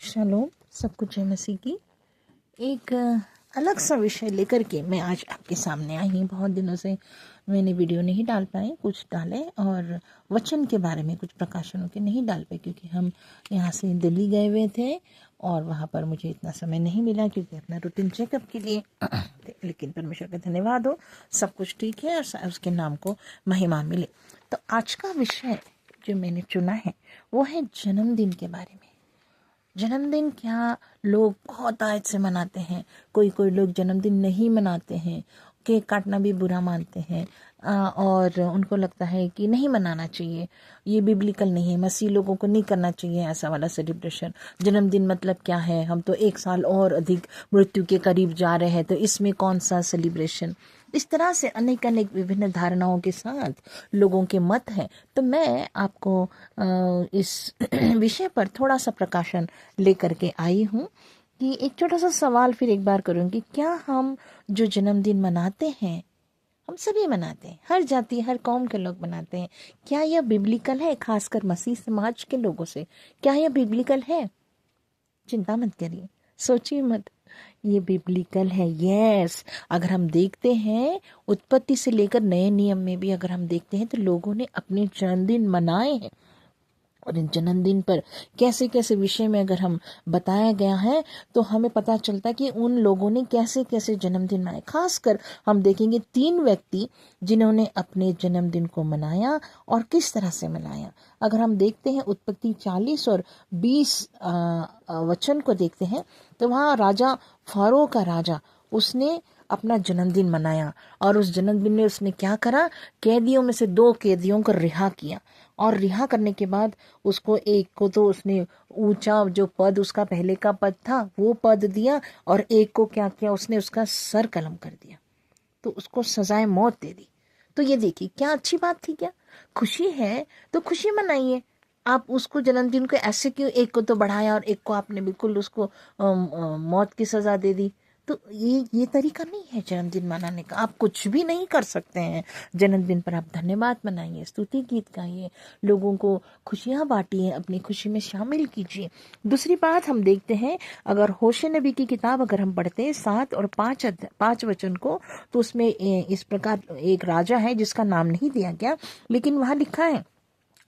Shalom, सबको जय मसीह की। एक अलग सा विषय लेकर के मैं आज आपके सामने आई हूँ। बहुत दिनों से मैंने वीडियो नहीं डाल पाए, कुछ डाले और वचन के बारे में कुछ प्रकाशनों के नहीं डाल पाए क्योंकि हम यहाँ से दिल्ली गए हुए थे और वहाँ पर मुझे इतना समय नहीं मिला क्योंकि अपना रूटीन चेकअप के लिए लेकिन परमेश्वर का धन्यवाद हो, सब कुछ ठीक है और उसके नाम को महिमा मिले। तो आज का विषय जो मैंने चुना है वो है जन्मदिन के बारे में। जन्मदिन क्या लोग बहुत आज से मनाते हैं, कोई कोई लोग जन्मदिन नहीं मनाते हैं, केक काटना भी बुरा मानते हैं और उनको लगता है कि नहीं मनाना चाहिए, ये बिब्लिकल नहीं है, मसीह लोगों को नहीं करना चाहिए ऐसा वाला सेलिब्रेशन। जन्मदिन मतलब क्या है, हम तो एक साल और अधिक मृत्यु के करीब जा रहे हैं, तो इसमें कौन सा सेलिब्रेशन। इस तरह से अनेक अनेक विभिन्न धारणाओं के साथ लोगों के मत हैं। तो मैं आपको इस विषय पर थोड़ा सा प्रकाशन लेकर के आई हूँ कि एक छोटा सा सवाल फिर एक बार करूँगी। क्या हम जो जन्मदिन मनाते हैं, हम सभी मनाते हैं, हर जाति हर कौम के लोग मनाते हैं, क्या यह बिब्लिकल है? खासकर मसीह समाज के लोगों से क्या यह बिब्लिकल है? चिंता मत करिए, सोचिए मत, ये बिब्लिकल है। यस, अगर हम देखते हैं उत्पत्ति से लेकर नए नियम में भी अगर हम देखते हैं तो लोगों ने अपने जन्मदिन मनाए हैं और इन जन्मदिन पर कैसे कैसे विषय में अगर हम बताया गया है तो हमें पता चलता है कि उन लोगों ने कैसे कैसे जन्मदिन मनाए। खासकर हम देखेंगे 3 व्यक्ति जिन्होंने अपने जन्मदिन को मनाया और किस तरह से मनाया। अगर हम देखते हैं उत्पत्ति 40 और 20 वचन को देखते हैं तो वहाँ राजा फारो का राजा उसने अपना जन्मदिन मनाया और उस जन्मदिन में उसने क्या करा, कैदियों में से 2 कैदियों को रिहा किया और रिहा करने के बाद उसको एक को तो उसने ऊंचा जो पद उसका पहले का पद था वो पद दिया और एक को क्या किया, उसने उसका सर कलम कर दिया, तो उसको सजाए मौत दे दी। तो ये देखिए क्या अच्छी बात थी। क्या खुशी है तो खुशी मनाइए। आप उसको जन्मदिन को ऐसे क्यों, एक को तो बढ़ाया और एक को आपने बिल्कुल उसको मौत की सजा दे दी। तो ये तरीका नहीं है जन्मदिन मनाने का। आप कुछ भी नहीं कर सकते हैं जन्मदिन पर। आप धन्यवाद मनाइए, स्तुति गीत गाइए, लोगों को खुशियां बांटिए, अपनी खुशी में शामिल कीजिए। दूसरी बात हम देखते हैं, अगर होशे नबी की किताब अगर हम पढ़ते हैं 7 और 5 वचन को, तो उसमें इस प्रकार एक राजा है जिसका नाम नहीं दिया गया, लेकिन वहां लिखा है,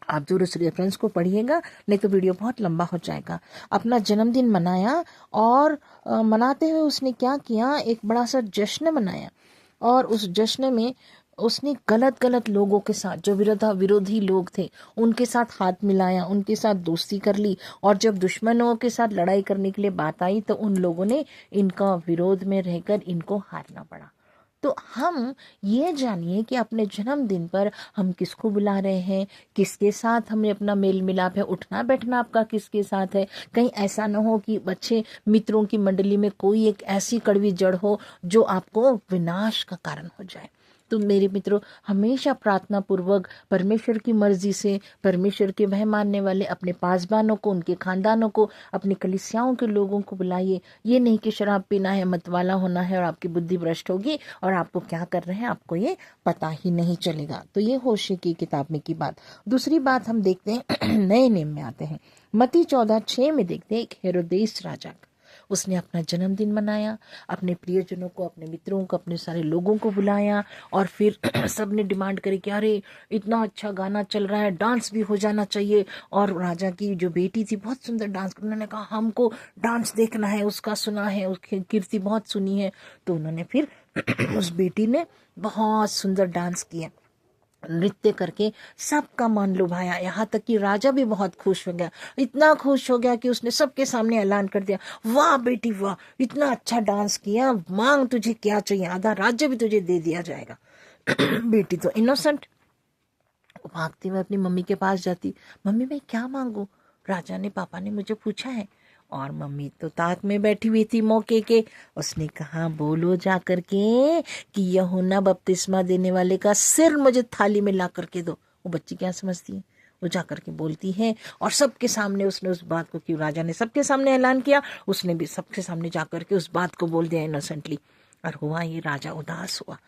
आप जरूर उस रेफरेंस को पढ़िएगा नहीं तो वीडियो बहुत लंबा हो जाएगा। अपना जन्मदिन मनाया और मनाते हुए उसने क्या किया, एक बड़ा सा जश्न मनाया और उस जश्न में उसने गलत गलत लोगों के साथ, जो विरोधी लोग थे, उनके साथ हाथ मिलाया, उनके साथ दोस्ती कर ली और जब दुश्मनों के साथ लड़ाई करने के लिए बात आई तो उन लोगों ने इनका विरोध में रहकर इनको हारना पड़ा। तो हम ये जानिए कि अपने जन्मदिन पर हम किसको बुला रहे हैं, किसके साथ हमें अपना मेल मिलाप है, उठना बैठना आपका किसके साथ है। कहीं ऐसा ना हो कि बच्चे मित्रों की मंडली में कोई एक ऐसी कड़वी जड़ हो जो आपको विनाश का कारण हो जाए। तो मेरे मित्रों, हमेशा प्रार्थना पूर्वक परमेश्वर की मर्जी से, परमेश्वर के भय मानने वाले अपने पासबानों को, उनके खानदानों को, अपनी कलीसियाओं के लोगों को बुलाइए। ये नहीं कि शराब पीना है, मतवाला होना है और आपकी बुद्धि भ्रष्ट होगी और आपको क्या कर रहे हैं आपको ये पता ही नहीं चलेगा। तो ये होशे की किताब में की बात। दूसरी बात हम देखते हैं नए नियम में आते हैं, मत्ती 14:6 में देखते हैं, एक हेरोदेस राजा, उसने अपना जन्मदिन मनाया, अपने प्रियजनों को, अपने मित्रों को, अपने सारे लोगों को बुलाया और फिर सबने डिमांड करी कि अरे इतना अच्छा गाना चल रहा है, डांस भी हो जाना चाहिए। और राजा की जो बेटी थी बहुत सुंदर डांस, उन्होंने कहा हमको डांस देखना है, उसका सुना है, उसकी कीर्ति बहुत सुनी है। तो उन्होंने फिर उस बेटी ने बहुत सुंदर डांस किया, नृत्य करके सबका मन लुभाया, यहाँ तक कि राजा भी बहुत खुश हो गया। इतना खुश हो गया कि उसने सबके सामने ऐलान कर दिया, वाह बेटी वाह, इतना अच्छा डांस किया, मांग तुझे क्या चाहिए, आधा राज्य भी तुझे दे दिया जाएगा। बेटी तो इनोसेंट, भागती हुई अपनी मम्मी के पास जाती, मम्मी मैं क्या मांगू, राजा ने, पापा ने मुझे पूछा है। और मम्मी तो ताक में बैठी हुई थी मौके के। उसने कहा बोलो जा करके कि यूहन्ना बपतिस्मा देने वाले का सिर मुझे थाली में ला करके दो। वो बच्ची क्या समझती है, वो जा करके बोलती है और सबके सामने उसने उस बात को, कि राजा ने सबके सामने ऐलान किया, उसने भी सबके सामने जा करके उस बात को बोल दिया इनोसेंटली। और हुआ ये, राजा उदास हुआ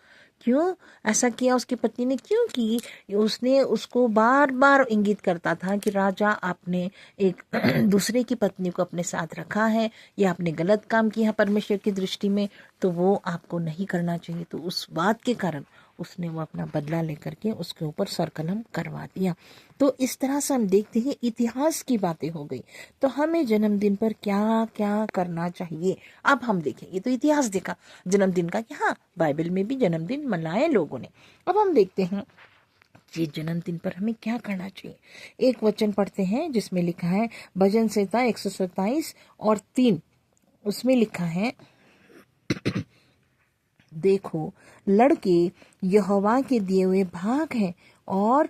क्यों ऐसा किया उसकी पत्नी ने? क्यों की? उसने उसको बार बार इंगित करता था कि राजा आपने एक दूसरे की पत्नी को अपने साथ रखा है, या आपने गलत काम किया परमेश्वर की दृष्टि में, तो वो आपको नहीं करना चाहिए। तो उस बात के कारण उसने वो अपना बदला लेकर के उसके ऊपर सरकलम करवा दिया। तो इस तरह से हम देखते हैं इतिहास की बातें हो गई। तो हमें जन्मदिन पर क्या क्या करना चाहिए, अब हम देखेंगे। तो इतिहास देखा जन्मदिन का कि हाँ, बाइबल में भी जन्मदिन मनाए लोगों ने। अब हम देखते हैं कि जन्मदिन पर हमें क्या करना चाहिए। एक वचन पढ़ते हैं जिसमें लिखा है भजन संहिता 127:3, उसमें लिखा है, देखो लड़के यहोवा के दिए हुए भाग हैं, और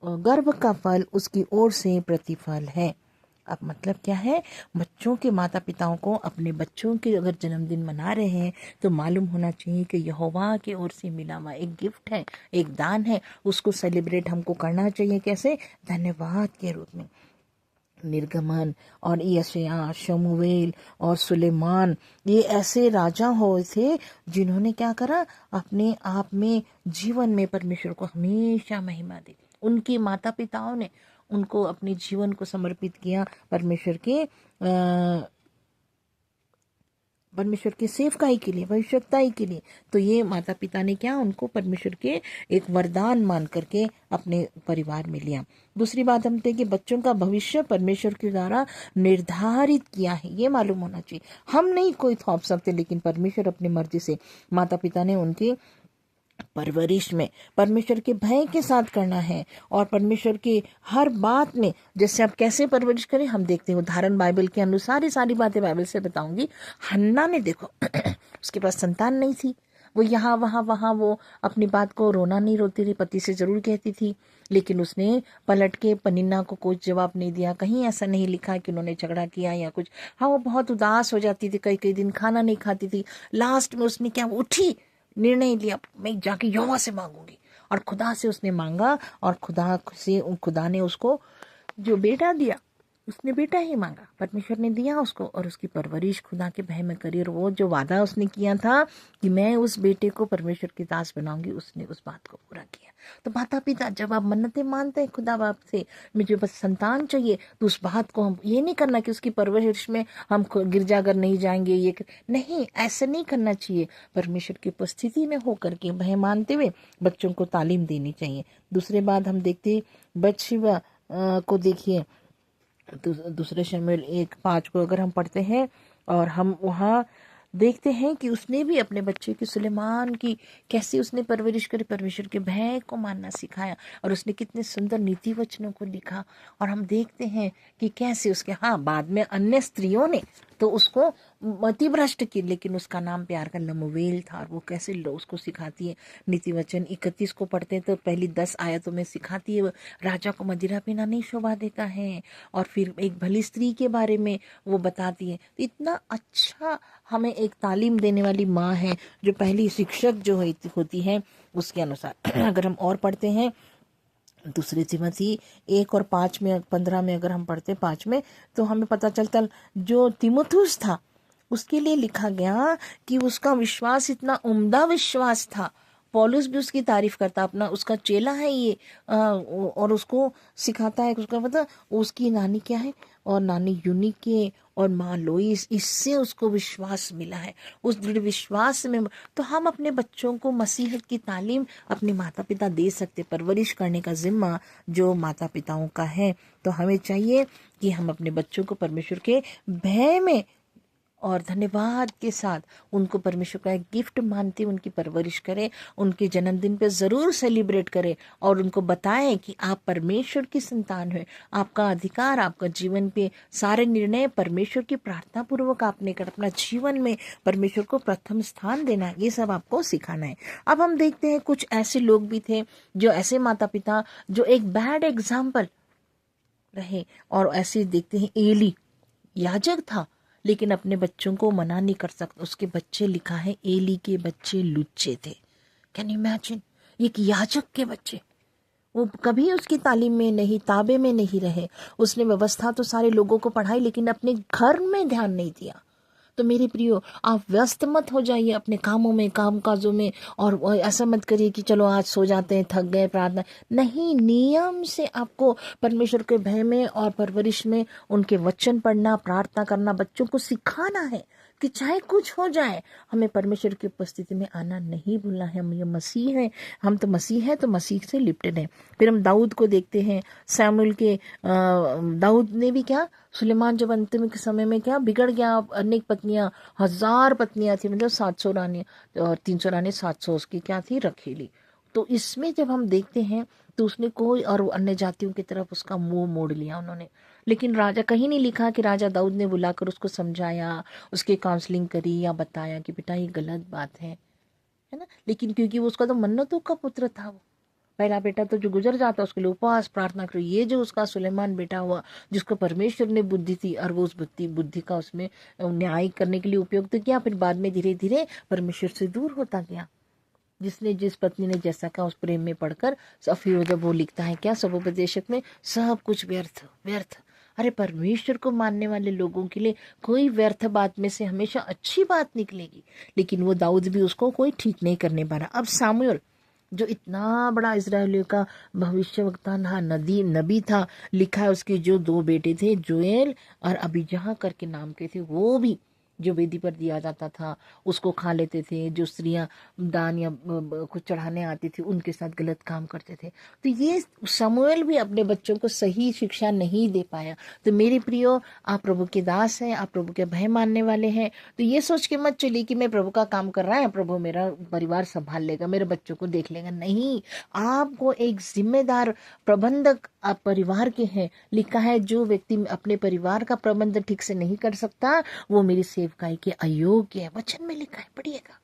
गर्भ का फल उसकी ओर से प्रतिफल है। अब मतलब क्या है? बच्चों के माता पिताओं को अपने बच्चों के अगर जन्मदिन मना रहे हैं तो मालूम होना चाहिए कि यहोवा की ओर से मिला हुआ एक गिफ्ट है, एक दान है। उसको सेलिब्रेट हमको करना चाहिए। कैसे? धन्यवाद के रूप में। निर्गमन और यशायाह, शमूएल और सुलेमान, ये ऐसे राजा हुए थे जिन्होंने क्या करा? अपने आप में जीवन में परमेश्वर को हमेशा महिमा दी। उनके माता पिताओं ने उनको अपने जीवन को समर्पित किया परमेश्वर के सेवकाई के लिए, भविष्यताई के लिए। तो ये माता पिता ने क्या? उनको परमेश्वर के एक वरदान मान करके अपने परिवार में लिया। दूसरी बात हम देखिए, बच्चों का भविष्य परमेश्वर के द्वारा निर्धारित किया है, ये मालूम होना चाहिए। हम नहीं कोई थोप सकते, लेकिन परमेश्वर अपनी मर्जी से, माता पिता ने उनकी परवरिश में परमेश्वर के भय के साथ करना है। और परमेश्वर की हर बात में, जैसे आप कैसे परवरिश करें, हम देखते हैं उदाहरण बाइबल के अनुसार। ही सारी बातें बाइबल से बताऊंगी। हन्ना ने देखो उसके पास संतान नहीं थी, वो यहाँ वहाँ वो अपनी बात को रोना नहीं रोती थी, पति से जरूर कहती थी, लेकिन उसने पलट के पनिन्ना को कोई जवाब नहीं दिया। कहीं ऐसा नहीं लिखा कि उन्होंने झगड़ा किया या कुछ। हाँ, वो बहुत उदास हो जाती थी, कई कई दिन खाना नहीं खाती थी। लास्ट में उसने क्या उठी, निर्णय लिया, मैं जाके यहोवा से मांगूंगी। और खुदा से उसने मांगा, और खुदा ने उसको जो बेटा दिया, उसने बेटा ही मांगा, परमेश्वर ने दिया उसको, और उसकी परवरिश खुदा के भय में करी। और वो जो वादा उसने किया था कि मैं उस बेटे को परमेश्वर की दास बनाऊंगी, उसने उस बात को पूरा किया। तो माता पिता जब आप मन्नतें मानते हैं खुदा बाप से, मुझे बस संतान चाहिए, तो उस बात को हम ये नहीं करना कि उसकी परवरिश में हम गिरजाघर नहीं जाएंगे, नहीं, ऐसा नहीं करना चाहिए। परमेश्वर की उपस्थिति में होकर के भय मानते हुए बच्चों को तालीम देनी चाहिए। दूसरे बात हम देखते बत्शेबा को देखिए, दूसरे शमूएल 1:5 को अगर हम पढ़ते हैं, और हम वहाँ देखते हैं कि उसने भी अपने बच्चे की, सुलेमान की, कैसे उसने परवरिश करी, परमेश्वर के भय को मानना सिखाया, और उसने कितने सुंदर नीति वचनों को लिखा। और हम देखते हैं कि कैसे उसके, हाँ, बाद में अन्य स्त्रियों ने तो उसको मतिभ्रष्ट की, लेकिन उसका नाम प्यार का लमुवेल था। और वो कैसे उसको सिखाती है। नीति वचन 31 को पढ़ते हैं तो पहली 10 आयतों में सिखाती है, राजा को मदिरा पीना नहीं शोभा देता है। और फिर एक भली स्त्री के बारे में वो बताती है। तो इतना अच्छा हमें एक तालीम देने वाली माँ है, जो पहली शिक्षक जो होती है उसके अनुसार। अगर हम और पढ़ते हैं दूसरे तिमोथी 1:5 में 15 में, अगर हम पढ़ते 5 में, तो हमें पता चलता जो तिमुथुस था उसके लिए लिखा गया कि उसका विश्वास इतना उम्दा विश्वास था। पौलुस भी उसकी तारीफ करता, अपना उसका चेला है ये, और उसको सिखाता है। उसका पता उसकी नानी क्या है, और नानी यूनिके और माँ लोइस, इससे उसको विश्वास मिला है, उस दृढ़ विश्वास में। तो हम अपने बच्चों को मसीहत की तालीम अपने माता पिता दे सकते। परवरिश करने का जिम्मा जो माता पिताओं का है। तो हमें चाहिए कि हम अपने बच्चों को परमेश्वर के भय में और धन्यवाद के साथ उनको परमेश्वर का एक गिफ्ट मानते उनकी परवरिश करें। उनके जन्मदिन पे ज़रूर सेलिब्रेट करें, और उनको बताएं कि आप परमेश्वर की संतान हैं। आपका अधिकार, आपका जीवन पे सारे निर्णय परमेश्वर की प्रार्थना पूर्वक आपने कर, अपना जीवन में परमेश्वर को प्रथम स्थान देना है, ये सब आपको सिखाना है। अब हम देखते हैं कुछ ऐसे लोग भी थे, जो ऐसे माता पिता जो एक बैड एग्जाम्पल रहे। और ऐसे देखते हैं एली याजक था, लेकिन अपने बच्चों को मना नहीं कर सकता। उसके बच्चे, लिखा है एली के बच्चे लुच्चे थे। कैन यू इमेजिन, एक याजक के बच्चे, वो कभी उसकी तालीम में नहीं, ताबे में नहीं रहे। उसने व्यवस्था तो सारे लोगों को पढ़ाई, लेकिन अपने घर में ध्यान नहीं दिया। तो मेरे प्रियो, आप व्यस्त मत हो जाइए अपने कामों में, काम काजों में, और ऐसा मत करिए कि चलो आज सो जाते हैं, थक गए, प्रार्थना नहीं। नियम से आपको परमेश्वर के भय में और परवरिश में उनके वचन पढ़ना, प्रार्थना करना, बच्चों को सिखाना है कि चाहे कुछ हो जाए हमें परमेश्वर की उपस्थिति में आना नहीं भूलना है। हम ये मसीह हैं, हम तो मसीह हैं, तो मसीह से लिप्टेड हैं। फिर हम दाऊद को देखते हैं, सैमुअल के दाऊद ने भी क्या, सुलेमान जब अंतिम के समय में क्या बिगड़ गया, अनेक पत्नियां, 1000 पत्नियां थी, मतलब 700 रानी और 300 रानी, 700 उसकी क्या थी, रखीली। तो इसमें जब हम देखते हैं तो उसने कोई और अन्य जातियों की तरफ उसका मुंह मोड़ लिया उन्होंने। लेकिन राजा, कहीं नहीं लिखा कि राजा दाऊद ने बुलाकर उसको समझाया, उसकी काउंसलिंग करी या बताया कि बेटा ये गलत बात है ना। लेकिन क्योंकि वो उसका तो मन्नतों का पुत्र था, वो पहला बेटा तो जो गुजर जाता उसके लिए उपवास प्रार्थना करो। ये जो उसका सुलेमान बेटा हुआ जिसको परमेश्वर ने बुद्धि थी और वो उस बुद्धि का उसमें न्याय करने के लिए उपयोग तो किया, फिर बाद में धीरे धीरे परमेश्वर से दूर होता गया। जिसने जिस पत्नी ने जैसा कहा उस प्रेम में पढ़कर फिर जब वो लिखता है क्या सबोपदेशक में, सब कुछ व्यर्थ व्यर्थ। अरे परमेश्वर को मानने वाले लोगों के लिए कोई व्यर्थ बात में से हमेशा अच्छी बात निकलेगी। लेकिन वो दाऊद भी उसको कोई ठीक नहीं करने पा रहा। अब सामुएल जो इतना बड़ा इजरायलियों का भविष्यवक्ता था, नबी था, लिखा है उसके जो 2 बेटे थे, जोएल और अबीजह करके नाम के थे, वो भी जो वेदी पर दिया जाता था उसको खा लेते थे। जो स्त्रियां दान या कुछ चढ़ाने आती थी उनके साथ गलत काम करते थे। तो ये शमूएल भी अपने बच्चों को सही शिक्षा नहीं दे पाया। तो मेरे प्रियो, आप प्रभु के दास हैं, आप प्रभु के भय मानने वाले हैं, तो ये सोच के मत चलिए कि मैं प्रभु का काम कर रहा है, प्रभु मेरा परिवार संभाल लेगा, मेरे बच्चों को देख लेगा। नहीं, आपको एक जिम्मेदार प्रबंधक आप परिवार के हैं। लिखा है जो व्यक्ति अपने परिवार का प्रबंध ठीक से नहीं कर सकता वो मेरी सेवकाई के अयोग्य है। वचन में लिखा है, पढ़िएगा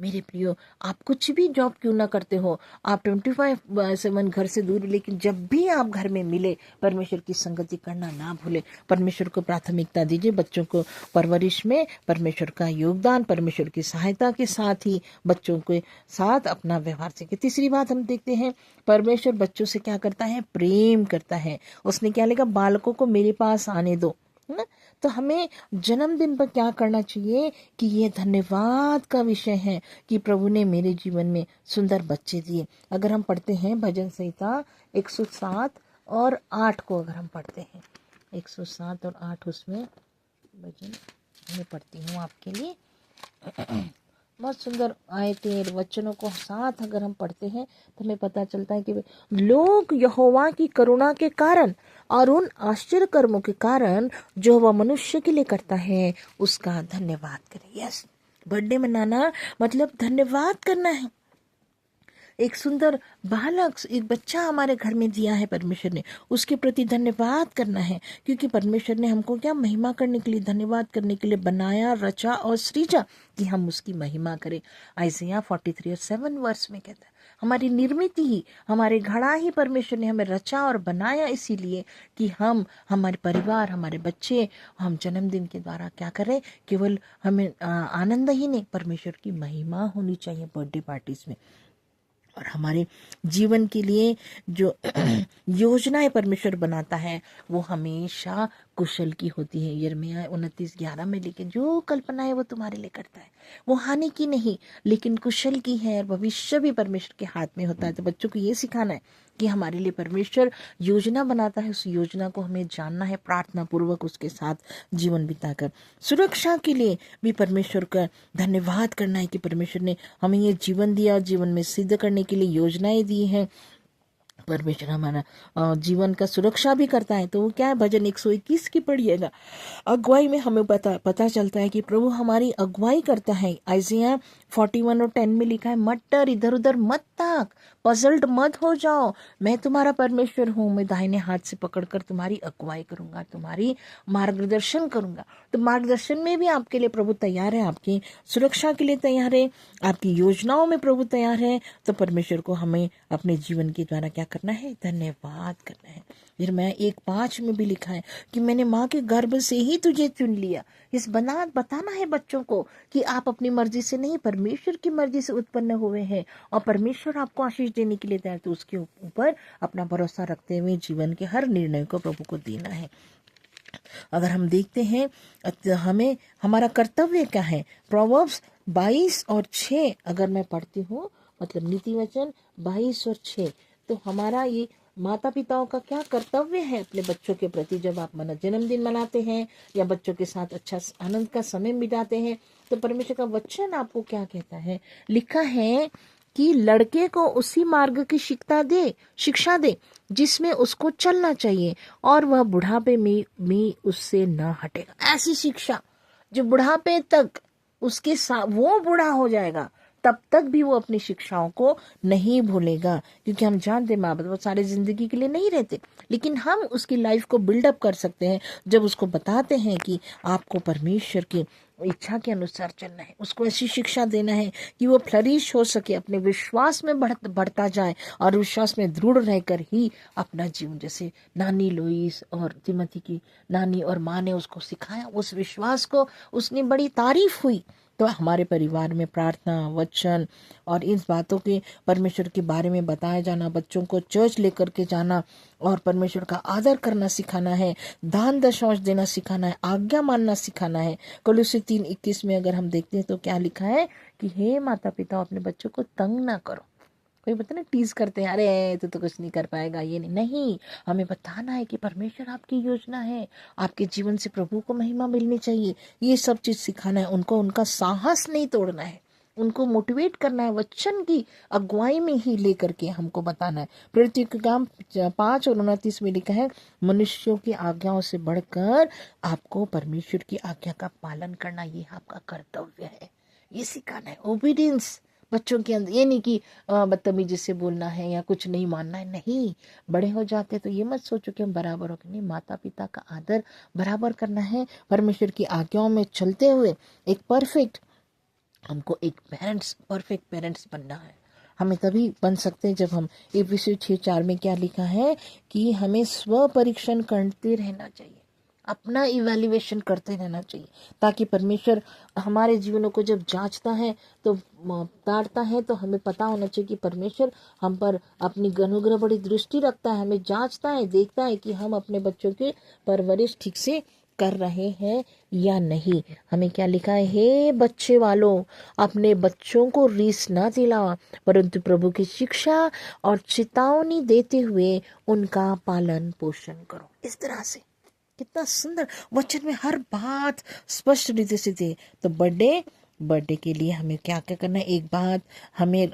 मेरे प्रियो। आप कुछ भी जॉब क्यों ना करते हो, आप 24/7 घर से दूर, लेकिन जब भी आप घर में मिले परमेश्वर की संगति करना ना भूले। परमेश्वर को प्राथमिकता दीजिए, बच्चों को परवरिश में परमेश्वर का योगदान, परमेश्वर की सहायता के साथ ही बच्चों के साथ अपना व्यवहार सीखे। तीसरी बात हम देखते हैं, परमेश्वर बच्चों से क्या करता है, प्रेम करता है। उसने क्या लिखा, बालकों को मेरे पास आने दो, है ना। तो हमें जन्मदिन पर क्या करना चाहिए कि ये धन्यवाद का विषय है कि प्रभु ने मेरे जीवन में सुंदर बच्चे दिए। अगर हम पढ़ते हैं भजन संहिता 107 और 8 को, अगर हम पढ़ते हैं 107 और 8, उसमें भजन मैं पढ़ती हूँ आपके लिए। बहुत सुंदर आयतें वचनों को साथ अगर हम पढ़ते हैं तो हमें पता चलता है कि लोग यहोवा की करुणा के कारण और उन आश्चर्य कर्मों के कारण जो वह मनुष्य के लिए करता है उसका धन्यवाद करें। यस, बर्थडे मनाना मतलब धन्यवाद करना है। एक सुंदर बालक, एक बच्चा हमारे घर में दिया है परमेश्वर ने, उसके प्रति धन्यवाद करना है, क्योंकि परमेश्वर ने हमको क्या महिमा करने के लिए, धन्यवाद करने के लिए बनाया, रचा और सृजा कि हम उसकी महिमा करें। आइज़िया 43:7 वर्ष में कहता है हमारी निर्मित ही, हमारे घड़ा ही परमेश्वर ने हमें रचा और बनाया, इसीलिए कि हम, हमारे परिवार, हमारे बच्चे, हम जन्मदिन के द्वारा क्या करें, केवल हमें आनंद ही नहीं, परमेश्वर की महिमा होनी चाहिए बर्थडे पार्टीज में। और हमारे जीवन के लिए जो योजनाएं परमेश्वर बनाता है वो हमेशा कुशल की होती है। यिर्मयाह 29:11 में लेकिन जो कल्पना है वो तुम्हारे लिए करता है, वो हानि की नहीं लेकिन कुशल की है, और भविष्य भी परमेश्वर के हाथ में होता है। तो बच्चों को ये सिखाना है कि हमारे लिए परमेश्वर योजना बनाता है, उस योजना को हमें जानना है, प्रार्थना पूर्वक उसके साथ जीवन बिताकर। सुरक्षा के लिए भी परमेश्वर का धन्यवाद करना है कि परमेश्वर ने हमें ये जीवन दिया, जीवन में सिद्ध करने के लिए योजनाएं दी हैं। परमेश्वर हमारा जीवन का सुरक्षा भी करता है। तो वो क्या है, भजन 121 की पढ़िएगा। अगुवाई में हमें पता चलता है कि प्रभु हमारी अगुवाई करता है। आइज़िया 41 और 10 में लिखा है, मत डर, इधर उधर मत ताक, पजल्ड मत हो जाओ, मैं तुम्हारा परमेश्वर हूँ, मैं दाहिने हाथ से पकड़कर तुम्हारी अगुवाई करूंगा, तुम्हारी मार्गदर्शन करूंगा। तो मार्गदर्शन में भी आपके लिए प्रभु तैयार है, आपकी सुरक्षा के लिए तैयार है, आपकी योजनाओं में प्रभु तैयार है। तो परमेश्वर को हमें अपने जीवन के द्वारा क्या करना है, धन्यवाद करना है। फिर मैं 1:5 में भी लिखा है कि मैंने माँ के गर्भ से ही तुझे चुन लिया। इस बताना है बच्चों को कि आप अपनी मर्जी से नहीं, परमेश्वर की मर्जी से उत्पन्न हुए हैं, और परमेश्वर आपको आशीष देने के लिए तैयार। तो उसके ऊपर अपना भरोसा रखते हुए जीवन के हर निर्णय को प्रभु को देना है। अगर हम देखते हैं हमें हमारा कर्तव्य क्या है, प्रोवर्ब्स 22 और 6 अगर मैं पढ़ती हूँ, मतलब नीति वचन 22 और 6, तो हमारा ये माता पिताओं का क्या कर्तव्य है अपने बच्चों के प्रति। जब आप जन्मदिन मनाते हैं या बच्चों के साथ अच्छा आनंद का समय बिताते हैं, तो परमेश्वर का वचन आपको क्या कहता है। लिखा है कि लड़के को उसी मार्ग की शिक्षा दे जिसमें उसको चलना चाहिए, और वह बुढ़ापे में भी उससे न हटेगा। ऐसी शिक्षा जो बुढ़ापे तक उसके साथ, वो बूढ़ा हो जाएगा तब तक भी वो अपनी शिक्षाओं को नहीं भूलेगा, क्योंकि हम जानते माँ बाप वो सारे जिंदगी के लिए नहीं रहते, लेकिन हम उसकी लाइफ को बिल्डअप कर सकते हैं जब उसको बताते हैं कि आपको परमेश्वर की इच्छा के अनुसार चलना है। उसको ऐसी शिक्षा देना है कि वो फ्लरिश हो सके, अपने विश्वास में बढ़ता जाए और विश्वास में दृढ़ रहकर ही अपना जीवन, जैसे नानी लोइस और तिमोथी की नानी और माँ ने उसको सिखाया, उस विश्वास को उसने बड़ी तारीफ हुई। तो हमारे परिवार में प्रार्थना, वचन और इन बातों के परमेश्वर के बारे में बताया जाना, बच्चों को चर्च लेकर के जाना और परमेश्वर का आदर करना सिखाना है, दान दशमांश देना सिखाना है, आज्ञा मानना सिखाना है। कोलोसी 3:21 में अगर हम देखते हैं तो क्या लिखा है कि हे माता पिता अपने बच्चों को तंग ना करो। कोई पता ना टीज करते हैं, अरे तू तो कुछ नहीं कर पाएगा, ये नहीं, हमें बताना है कि परमेश्वर आपकी योजना है, आपके जीवन से प्रभु को महिमा मिलनी चाहिए। ये सब चीज सिखाना है उनको, उनका साहस नहीं तोड़ना है, उनको मोटिवेट करना है, वचन की अगुवाई में ही लेकर के हमको बताना है। प्रेरित के काम 5:29 में लिखा है, मनुष्यों की आज्ञाओं से बढ़कर आपको परमेश्वर की आज्ञा का पालन करना, ये आपका कर्तव्य है। ये सिखाना है, ओबीडियंस बच्चों के अंदर। ये नहीं कि बदतमीजी से बोलना है या कुछ नहीं मानना है, नहीं। बड़े हो जाते तो ये मत सोचो कि हम बराबर हो, नहीं, माता पिता का आदर बराबर करना है, परमेश्वर की आज्ञाओं में चलते हुए एक हमको एक परफेक्ट पेरेंट्स बनना है। हमें तभी बन सकते हैं जब हम एफिसियों 6:4 में क्या लिखा है कि हमें स्व परीक्षण करते रहना चाहिए, अपना इवैल्यूएशन करते रहना चाहिए, ताकि परमेश्वर हमारे जीवनों को जब जांचता है तो ताड़ता है, तो हमें पता होना चाहिए कि परमेश्वर हम पर अपनी अनुग्रह बड़ी दृष्टि रखता है, हमें जांचता है, देखता है कि हम अपने बच्चों के परवरिश ठीक से कर रहे हैं या नहीं। हमें क्या लिखा है, हे बच्चे वालों अपने बच्चों को रीस ना दिलाओ, परंतु प्रभु की शिक्षा और चेतावनी देते हुए उनका पालन पोषण करो। इस तरह से कितना सुंदर वचन में हर बात स्पष्ट रीति से थे। तो बर्थडे के लिए हमें क्या क्या करना है, एक बात हमें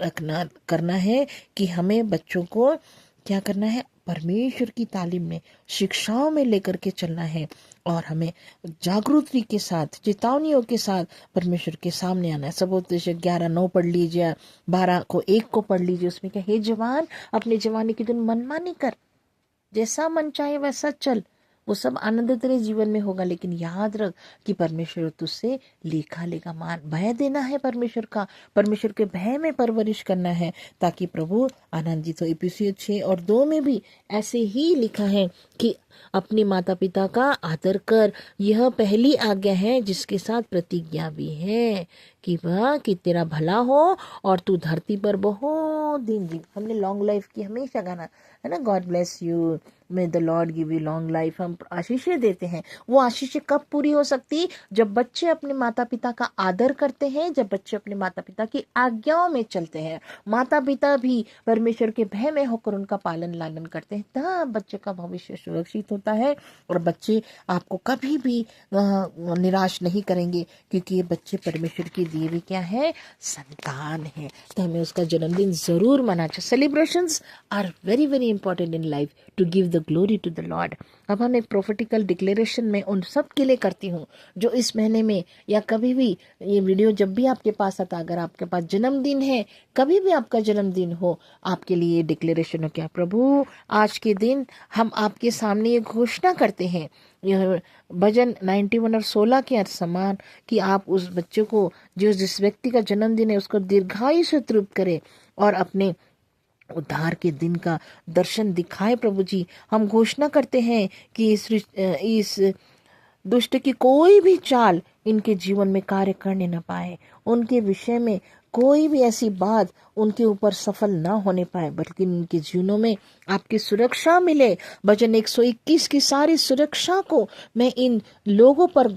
करना है कि हमें बच्चों को क्या करना है, परमेश्वर की तालीम में, शिक्षाओं में लेकर के चलना है, और हमें जागरूकता के साथ, चेतावनियों के साथ परमेश्वर के सामने आना है। सबोपदेशक 11:9 पढ़ लीजिए, 12:1 को पढ़ लीजिए। उसमें क्या, हे जवान अपनी जवानी की दिन मनमानी कर, जैसा मन चाहे वैसा चल, वो सब आनंद तेरे जीवन में होगा, लेकिन याद रख कि परमेश्वर तुझसे लेखा लेगा। मान भय देना है परमेश्वर का, परमेश्वर के भय में परवरिश करना है ताकि प्रभु आनंदित हो। इफिसियों 6:2 में भी ऐसे ही लिखा है कि अपने माता पिता का आदर कर, यह पहली आज्ञा है जिसके साथ प्रतिज्ञा भी है कि वह कि तेरा भला हो और तू धरती पर बहुत दिन जी। हमने लॉन्ग लाइफ की हमेशा गाना है ना, God bless you, may the Lord give you long life. हम आशीषें देते हैं, वो आशीषें कब पूरी हो सकती, जब बच्चे अपने माता पिता का आदर करते हैं, जब बच्चे अपने माता पिता की आज्ञाओं में चलते हैं, माता पिता भी परमेश्वर के भय में होकर उनका पालन लालन करते हैं, तब बच्चे का भविष्य सुरक्षित होता है और बच्चे आपको कभी भी निराश नहीं करेंगे, क्योंकि ये बच्चे परमेश्वर की दी हुई क्या है, संतान है। तो हमें उसका जन्मदिन जरूर मनाना चाहिए। Celebrations are very very important in life to give the glory to the Lord. अब हम एक प्रोफेटिकल डिक्लेरेशन में उन सब के लिए करती हूँ जो इस महीने में या कभी भी, ये वीडियो जब भी आपके पास आता, अगर आपके पास जन्मदिन है, कभी भी आपका जन्मदिन हो, आपके लिए ये डिक्लेरेशन हो क्या, प्रभु आज के दिन हम आपके सामने ये घोषणा करते हैं, यह भजन 91 और 16 के समान, कि आप उस बच्चे को जो जिस व्यक्ति का जन्मदिन है उसको दीर्घायु से तृप्त करें और अपने उद्धार के दिन का दर्शन दिखाए। प्रभु जी, हम घोषणा करते हैं कि इस दुष्ट की कोई भी चाल इनके जीवन में कार्य करने न पाए, उनके विषय में कोई भी ऐसी बात उनके ऊपर सफल ना होने पाए, बल्कि उनके जीवनों में आपकी सुरक्षा मिले। भजन 121 की सारी सुरक्षा को मैं इन लोगों पर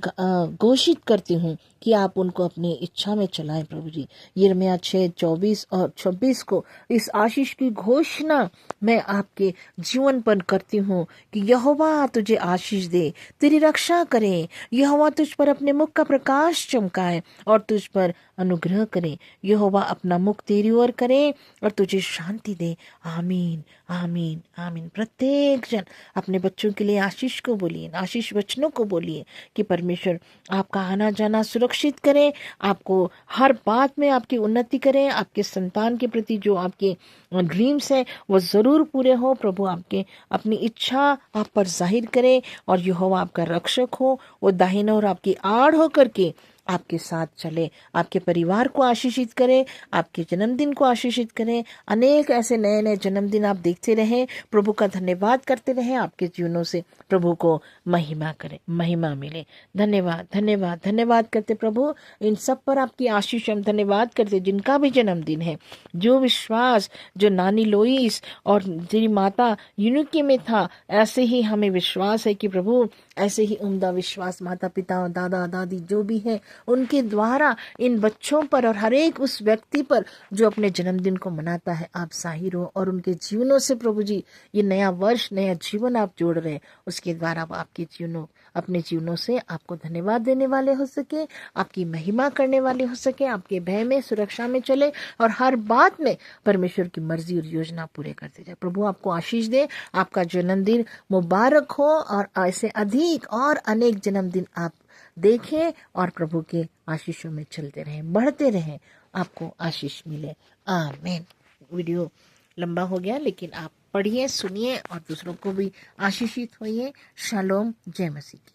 घोषित करती हूँ कि आप उनको अपनी इच्छा में चलाएं प्रभु जी। यिर्मयाह 6:24 और 26 को इस आशीष की घोषणा मैं आपके जीवन पर करती हूँ कि यहोवा तुझे आशीष दे, तेरी रक्षा करे, यहोवा तुझ पर अपने मुख का प्रकाश चमकाए और तुझ पर अनुग्रह करे, यहोवा अपना मुख तेरी ओर करे और तुझे शांति दे। आमीन, आमीन, आमीन। प्रत्येक जन अपने बच्चों के लिए आशीष को बोलिए, आशीष वचनों को बोलिए कि परमेश्वर आपका आना जाना सुरक्षित करे, आपको हर बात में आपकी उन्नति करें, आपके संतान के प्रति जो आपके ड्रीम्स है वो जरूर पूरे हो। प्रभु आपके अपनी इच्छा आप पर जाहिर करे और यहोवा आपका रक्षक हो, वो दाहिने और आपकी आड़ हो करके आपके साथ चले, आपके परिवार को आशीषित करे, आपके जन्मदिन को आशीषित करे। अनेक ऐसे नए नए जन्मदिन आप देखते रहें, प्रभु का धन्यवाद करते रहें, आपके जीवनों से प्रभु को महिमा करे, महिमा मिले। धन्यवाद, धन्यवाद, धन्यवाद करते प्रभु। इन सब पर आपकी आशीष हम धन्यवाद करते जिनका भी जन्मदिन है। जो विश्वास जो नानी लोइस और तेरी माता यूनिकी में था, ऐसे ही हमें विश्वास है कि प्रभु ऐसे ही उम्दा विश्वास माता पिता दादा दादी जो भी है उनके द्वारा इन बच्चों पर और हर एक उस व्यक्ति पर जो अपने जन्मदिन को मनाता है आप जाहिर हो, और उनके जीवनों से प्रभु जी ये नया वर्ष नया जीवन आप जोड़ रहे हैं, उसके द्वारा आपके जीवनों अपने जीवनों से आपको धन्यवाद देने वाले हो सके, आपकी महिमा करने वाले हो सके, आपके भय में सुरक्षा में चले और हर बात में परमेश्वर की मर्जी और योजना पूरे करते जाए। प्रभु आपको आशीष दे, आपका जन्मदिन मुबारक हो और ऐसे अधिक और अनेक जन्मदिन आप देखें और प्रभु के आशीषों में चलते रहें, बढ़ते रहें, आपको आशीष मिले। आमीन। वीडियो लंबा हो गया, लेकिन आप पढ़िए, सुनिए और दूसरों को भी आशीषित होइए। शालोम, जय मसीह की।